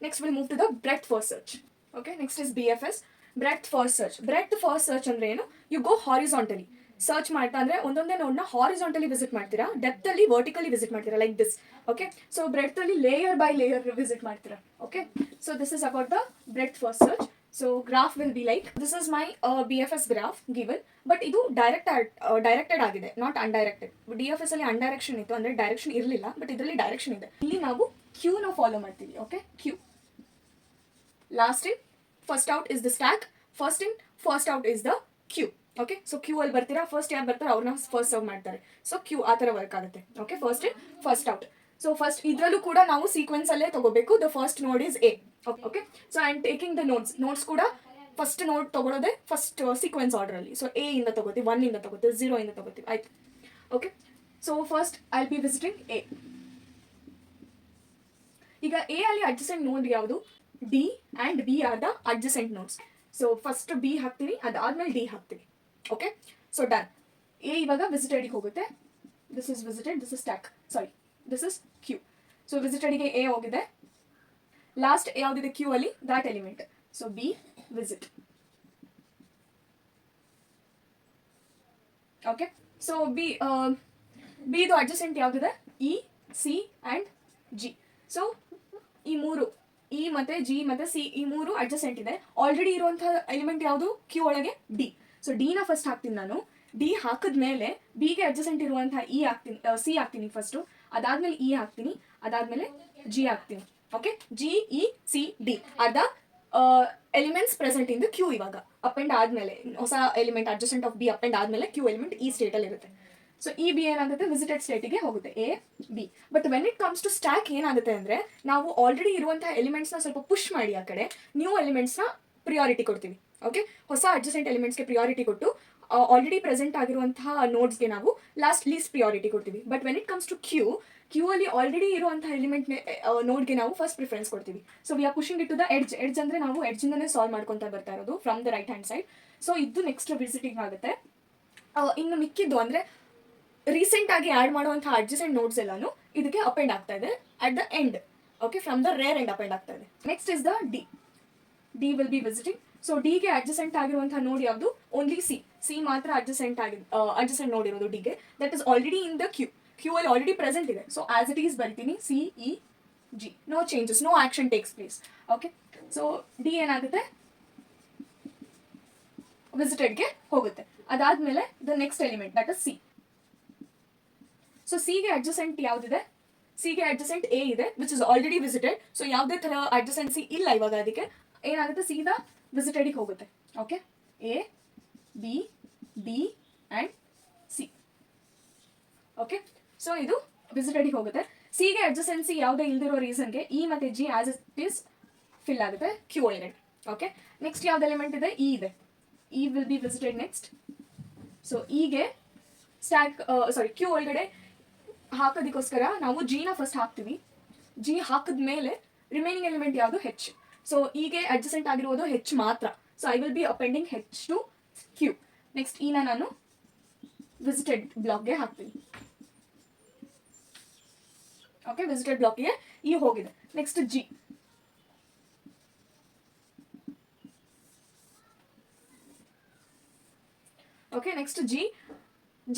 Next we'll move to the breadth first search. Okay, next is BFS, breadth first search. Breadth first search ಅಂದ್ರೆ ಏನು? You go horizontally. Search ಮಾಡ್ತಾ ಅಂದ್ರೆ ಒಂದೊಂದೇ ನೋಡ್ನ horizontally visit ಮಾಡ್ತೀರಾ, depth ಅಲ್ಲಿ vertically visit ಮಾಡ್ತೀರಾ, like this. Okay, so breadth ಅಲ್ಲಿ ಲೇಯರ್ ಬೈ ಲೇಯರ್ ವಿಸಿಟ್ ಮಾಡ್ತೀರಾ. Okay, so this is about the breadth first search. So graph will be like this is my BFS graph given, but ಇದು directed ಆಗಿದೆ, not ಅನ್ಡೈರೆಕ್ಟೆಡ್. DFS ಅಲ್ಲಿ ಅನ್ಡೈರೆಕ್ಷನ್ ಇತ್ತು, ಅಂದ್ರೆ direction ಇರಲಿಲ್ಲ, but ಇದರಲ್ಲಿ direction ಇದೆ. ಇಲ್ಲಿ ನಾವು ಕ್ಯೂ ನ ಫಾಲೋ ಮಾಡ್ತೀವಿ. Okay, queue last in first out is the stack, first in first out is the queue. Okay, so queue ಅಲ್ಲಿ ಬರ್ತೀರಾ, ಫಸ್ಟ್ ಯಾರು ಬರ್ತಾರೆ ಅವ್ರನ್ನ ಫಸ್ಟ್ ಸರ್ವ್ ಮಾಡ್ತಾರೆ. ಸೊ ಕ್ಯೂ ಆ ಥರ ವರ್ಕ್ ಆಗುತ್ತೆ. Okay, first in first out. So first ಇದರಲ್ಲೂ ಕೂಡ ನಾವು ಸೀಕ್ವೆನ್ಸ್ ಅಲ್ಲೇ ತಗೋಬೇಕು. The first node is a. Okay, so I am taking the nodes ಕೂಡ ಫಸ್ಟ್ ನೋಡ್ ತಗೊಳ್ಳೋದೆ ಫಸ್ಟ್ ಸೀಕ್ವೆನ್ಸ್ ಆರ್ಡರ್ ಅಲ್ಲಿ. ಸೊ ಎ ಇಂದ ತಗೋತೀವಿ, 1 ಇಂದ ತಗೋತೀವಿ, 0 ಇಂದ ತಗೋತೀವಿ. ಆಯ್ತು. Okay, so first I B visiting A. ಈಗ ಎ ಅಲ್ಲಿ ಅಡ್ಜಸೆಂಟ್ ನೋಡ್ ಯಾವುದು? D and B are the adjacent notes. So first B ಹಾಕ್ತೀವಿ, ಅದಾದ್ಮೇಲೆ ಡಿ ಹಾಕ್ತೀವಿ. Okay, so done. ಎ ಇವಾಗ ವಿಸಿಟೆಡ್ಗೆ ಹೋಗುತ್ತೆ. This is visited, this is stack, sorry this is queue. So ವಿಸಿಟೆಡ್ಗೆ ಎ ಹೋಗಿದೆ. ಲಾಸ್ಟ್ ಯಾವುದಿದೆ ಕ್ಯೂ ಅಲ್ಲಿ? That element. So B visit. Okay, so ಬಿದು ಅಡ್ಜಸೆಂಟ್ ಯಾವುದಿದೆ? E, C and G. So ಈ ಮೂರು, ಇ ಮತ್ತೆ ಜಿ ಮತ್ತೆ ಸಿ, ಈ ಮೂರು ಅಡ್ಜಸೆಂಟ್ ಇದೆ. ಆಲ್ರೆಡಿ ಇರುವಂತಹ ಎಲಿಮೆಂಟ್ ಯಾವುದು? ಕ್ಯೂ ಒಳಗೆ ಡಿ. ಸೊ ಡಿನ ಫಸ್ಟ್ ಹಾಕ್ತೀನಿ ನಾನು. ಡಿ ಹಾಕಿದ್ಮೇಲೆ ಬಿಗೆ ಅಡ್ಜಸೆಂಟ್ ಇರುವಂತಹ ಇ ಹಾಕ್ತೀನಿ, ಸಿ ಹಾಕ್ತೀನಿ ಫಸ್ಟು, ಅದಾದ್ಮೇಲೆ ಇ ಹಾಕ್ತೀನಿ, ಅದಾದ್ಮೇಲೆ ಜಿ ಹಾಕ್ತೀನಿ. Okay, G, E, C, D are the elements present in the queue. ಇವಾಗ ಅಪೆಂಡ್ ಆದ್ಮೇಲೆ ಹೊಸ element adjacent of B append ಆದ್ಮೇಲೆ ಕ್ಯೂ ಎಲಿಮೆಂಟ್ ಈ ಸ್ಟೇಟ್ ಅಲ್ಲಿ ಇರುತ್ತೆ. ಸೊ ಈ ಬಿ ಏನಾಗುತ್ತೆ? ವಿಸಿಟೆಡ್ ಸ್ಟೇಟಿಗೆ ಹೋಗುತ್ತೆ, A B. But when it comes to stack ಏನಾಗುತ್ತೆ ಅಂದ್ರೆ, ನಾವು ಆಲ್ರೆಡಿ ಇರುವಂತಹ ಎಲಿಮೆಂಟ್ಸ್ನ ಸ್ವಲ್ಪ ಪುಷ್ ಮಾಡಿ ಆ ಕಡೆ ನ್ಯೂ ಎಲಿಮೆಂಟ್ಸ್ನ ಪ್ರಿಯಾರಿಟಿ ಕೊಡ್ತೀವಿ. ಓಕೆ, ಹೊಸ ಅಡ್ಜಸೆಂಟ್ ಎಲಿಮೆಂಟ್ಸ್ಗೆ ಪ್ರಿಯಾರಿಟಿ ಕೊಟ್ಟು ಆಲ್ರೆಡಿ ಪ್ರೆಸೆಂಟ್ ಆಗಿರುವಂತಹ ನೋಟ್ಸ್ಗೆ ನಾವು ಲೀಸ್ಟ್ ಪ್ರಿಯಾರಿಟಿ ಕೊಡ್ತೀವಿ. But when it comes to queue ಅಲ್ಲಿ ಆಲ್ರೆಡಿ ಇರುವಂತಹ ಎಲಿಮೆಂಟ್ ನೋಡ್ಗೆ ನಾವು ಫಸ್ಟ್ ಪ್ರಿಫರೆನ್ಸ್ ಕೊಡ್ತೀವಿ. So we are pushing it to the edge ಅಂದ್ರೆ ನಾವು ಎಡ್ಜಿಂದನೇ ಸಾಲ್ವ್ ಮಾಡ್ಕೊತಾ ಬರ್ತಾ ಇರೋದು from the right hand side. So ಇದು ನೆಕ್ಸ್ಟ್ ವಿಸಿಟಿಂಗ್ ಆಗುತ್ತೆ. ಇನ್ನು ಮಿಕ್ಕಿದ್ದು ಅಂದ್ರೆ ರೀಸೆಂಟ್ ಆಗಿ ಆ್ಯಡ್ ಮಾಡುವಂತಹ ಅಡ್ಜಸೆಂಟ್ ನೋಟ್ಸ್ ಎಲ್ಲಾನು ಇದಕ್ಕೆ ಅಪೆಂಡ್ ಆಗ್ತಾ ಇದೆ at the end. Okay, from the rear end append ಆಗ್ತಾ ಇದೆ. Next is the D will be visiting. So ಡಿಗೆ ಅಡ್ಜಸೆಂಟ್ ಆಗಿರುವಂತಹ ನೋಡ್ ಯಾವುದು? ಓನ್ಲಿ ಸಿ ಮಾತ್ರ ಅಡ್ಜಸೆಂಟ್ ನೋಡ್ ಇರೋದು ಡಿಗೆ. That is already in the queue ಅಲ್ಲಿ ಆಲ್ರೆಡಿ ಪ್ರೆಸೆಂಟ್ ಇದೆ. ಸೊ ಆಸ್ ಇಟ್ ಈಸ್ ಬರ್ತೀನಿ, C, E, G, no changes, no action takes place. Okay, so D ಏನಾಗುತ್ತೆ? ವಿಸಿಟೆಡ್ಗೆ ಹೋಗುತ್ತೆ. ಅದಾದ್ಮೇಲೆ the next element that is C. So ಸಿಗೆ adjacent ಯಾವುದಿದೆ? ಸಿಗೆ ಅಡ್ಜಸೆಂಟ್ ಎ ಇದೆ, which is already visited. So ಯಾವುದೇ ಥರ ಅಡ್ಜಸೆನ್ಸಿ ಇಲ್ಲ ಇವಾಗ. ಅದಕ್ಕೆ ಏನಾಗುತ್ತೆ? ಸೀದಾ ವಿಸಿಟೆಡಿಗೆ ಹೋಗುತ್ತೆ. Okay, A, B, D and C. Okay, so ಇದು ವಿಸಿಟೆಡಿಗೆ ಹೋಗುತ್ತೆ. ಸಿಗೆ ಅಡ್ಜಸೆನ್ಸಿ ಯಾವುದೇ ಇಲ್ದಿರೋ ರೀಸನ್ಗೆ ಇ ಮತ್ತು G as it is fill ಆಗುತ್ತೆ ಕ್ಯೂ ಒಳಗಡೆ. ಓಕೆ, ನೆಕ್ಸ್ಟ್ ಯಾವ್ದು ಎಲಿಮೆಂಟ್ ಇದೆ? ಇ ಇದೆ. E will be visited next. So ಇಗೆ ಕ್ಯೂ ಒಳಗಡೆ ಹಾಕೋದಕ್ಕೋಸ್ಕರ ನಾವು ಜಿನ ಫಸ್ಟ್ ಹಾಕ್ತೀವಿ. ಜಿ ಹಾಕಿದ್ಮೇಲೆ ರಿಮೈನಿಂಗ್ ಎಲಿಮೆಂಟ್ ಯಾವುದು? ಹೆಚ್. ಸೊ ಈಗ ಅಡ್ಜಸೆಂಟ್ ಆಗಿರೋದು ಹೆಚ್ ಮಾತ್ರ. So I will be appending H to Q. Next ಇನ ನಾನು ವಿಸಿಟೆಡ್ ಬ್ಲಾಕ್ಗೆ ಹಾಕ್ತೀನಿ. ಓಕೆ, ವಿಸಿಟೆಡ್ ಬ್ಲಾಕ್ಗೆ ಇ ಹೋಗಿದೆ. Next G. ಓಕೆ, ನೆಕ್ಸ್ಟ್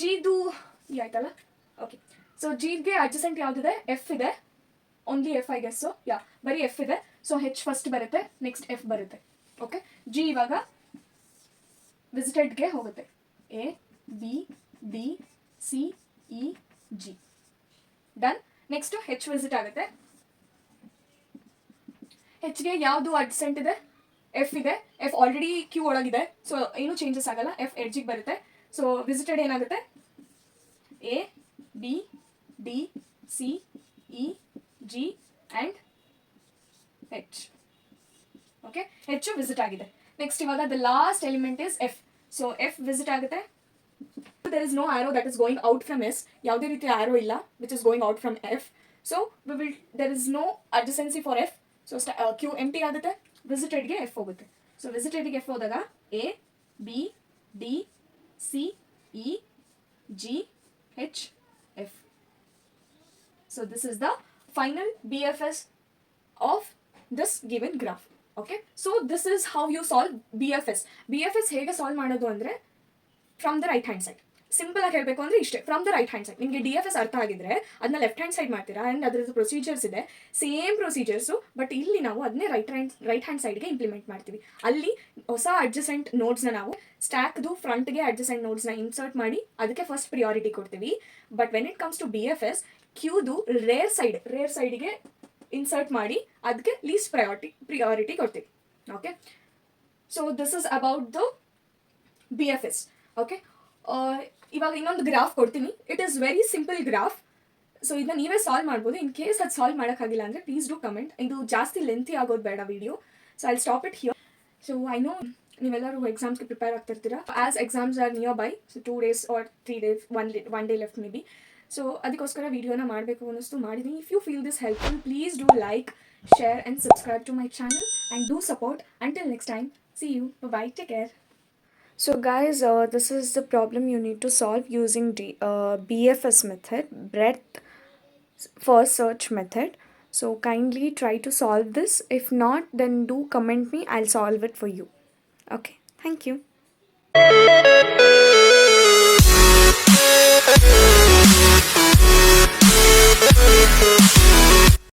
ಜಿದು ಆಯ್ತಲ್ಲ. ಓಕೆ, ಸೊ ಜಿಗೆ ಅಡ್ಜಸೆಂಟ್ ಯಾವುದಿದೆ? ಎಫ್ ಇದೆ. Only F I guess. Yeah, ಬರೀ ಎಫ್ ಇದೆ. ಸೊ ಹೆಚ್ ಫಸ್ಟ್ ಬರುತ್ತೆ, ನೆಕ್ಸ್ಟ್ ಎಫ್ ಬರುತ್ತೆ. ಓಕೆ, ಜಿ ಇವಾಗ ವಿಸಿಟೆಡ್ಗೆ ಹೋಗುತ್ತೆ. A, B, D, C, E, G. Done. Next H visit ಆಗುತ್ತೆ. ಹೆಚ್ಗೆ ಯಾವುದು ಅಡ್ಜಸೆಂಟ್ ಇದೆ? ಎಫ್ ಇದೆ. ಎಫ್ ಆಲ್ರೆಡಿ ಕ್ಯೂ ಒಳಗಿದೆ, ಸೊ ಏನು ಚೇಂಜಸ್ ಆಗಲ್ಲ. ಎಫ್ ಎಡ್ಜಿಗೆ ಬರುತ್ತೆ. ಸೊ ವಿಸಿಟೆಡ್ ಏನಾಗುತ್ತೆ? A, B, D, C, E, G and H. Okay, ಹೆಚ್ಚು ವಿಸಿಟ್ ಆಗಿದೆ. ನೆಕ್ಸ್ಟ್ ಇವಾಗ the last element is F. So F visit ಆಗುತ್ತೆ. there is no arrow that is going out from S. ಯಾವುದೇ ರೀತಿಯ ಆರೋ ಇಲ್ಲ which is going out from F. So there is no adjacency for F. So Q empty ಆಗುತ್ತೆ, ವಿಸಿಟೆಡ್ಗೆ F ಹೋಗುತ್ತೆ. So ವಿಸಿಟೆಡ್ಗೆ F ಹೋದಾಗ A, B, D, C, E, G, H, F. So this is the final BFS of this given graph. Okay, so this is how you solve BFS. BFS ಹೇಗೆ solve ಮಾಡೋದು ಅಂದರೆ from the right hand side. Simple ಆಗಿ ಹೇಳಬೇಕು ಅಂದರೆ ಇಷ್ಟೇ, from the right hand side. ನಿಮಗೆ DFS ಅರ್ಥ ಆಗಿದ್ರೆ ಅದನ್ನ ಲೆಫ್ಟ್ ಹ್ಯಾಂಡ್ ಸೈಡ್ ಮಾಡ್ತೀರಾ, ಆ್ಯಂಡ್ ಅದರದ್ದು ಪ್ರೊಸೀಜರ್ಸ್ ಇದೆ, ಸೇಮ್ ಪ್ರೊಸೀಜರ್ಸು, ಬಟ್ ಇಲ್ಲಿ ನಾವು ಅದನ್ನೇ ರೈಟ್ ಹ್ಯಾಂಡ್ ಸೈಡ್ಗೆ ಇಂಪ್ಲಿಮೆಂಟ್ ಮಾಡ್ತೀವಿ. ಅಲ್ಲಿ ಹೊಸ ಅಡ್ಜಸೆಂಟ್ ನೋಟ್ಸ್ನ ನಾವು ಸ್ಟ್ಯಾಕ್ದು ಫ್ರಂಟ್ಗೆ ಅಡ್ಜಸೆಂಟ್ ನೋಟ್ಸ್ನ ಇನ್ಸರ್ಟ್ ಮಾಡಿ ಅದಕ್ಕೆ ಫಸ್ಟ್ ಪ್ರಿಯಾರಿಟಿ ಕೊಡ್ತೀವಿ. But when it comes to BFS, ಕ್ಯೂದು ರೇರ್ ಸೈಡಿಗೆ ಇನ್ಸರ್ಟ್ ಮಾಡಿ ಅದಕ್ಕೆ ಲೀಸ್ಟ್ ಪ್ರಿಯಾರಿಟಿ ಕೊಡ್ತೀವಿ. Okay, so this is about the BFS. Okay, ಇವಾಗ ಇನ್ನೊಂದು ಗ್ರಾಫ್ ಕೊಡ್ತೀನಿ. It is very simple graph. So ಇದನ್ನ ನೀವೇ ಸಾಲ್ವ್ ಮಾಡ್ಬೋದು. ಇನ್ ಕೇಸ್ ಅದು ಸಾಲ್ವ್ ಮಾಡೋಕ್ಕಾಗಿಲ್ಲ ಅಂದರೆ ಪ್ಲೀಸ್ ಡೂ ಕಮೆಂಟ್. ಇದು ಜಾಸ್ತಿ ಲೆಂತಿ ಆಗೋದು ಬೇಡ video. So I stop it here. So I know ನೀವೆಲ್ಲರೂ ಎಕ್ಸಾಮ್ಸ್ಗೆ ಪ್ರಿಪೇರ್ ಆಗ್ತಿರ್ತೀರಾ. As exams are near by, so 2 days or 3 days, one day left maybe. So ಅದಕ್ಕೋಸ್ಕರ ವಿಡಿಯೋನ ಮಾಡಬೇಕು ಅನ್ನಿಸ್ತು, ಮಾಡಿದ್ದೀನಿ. If you feel this helpful, please do like, share and subscribe to my channel and do support. Until next time, see you. Bye-bye. Take care. So guys, this is the problem you need to solve using BFS method, breadth first search method. So kindly try to solve this. If not, then do comment me. I'll solve it for you. Okay, thank you.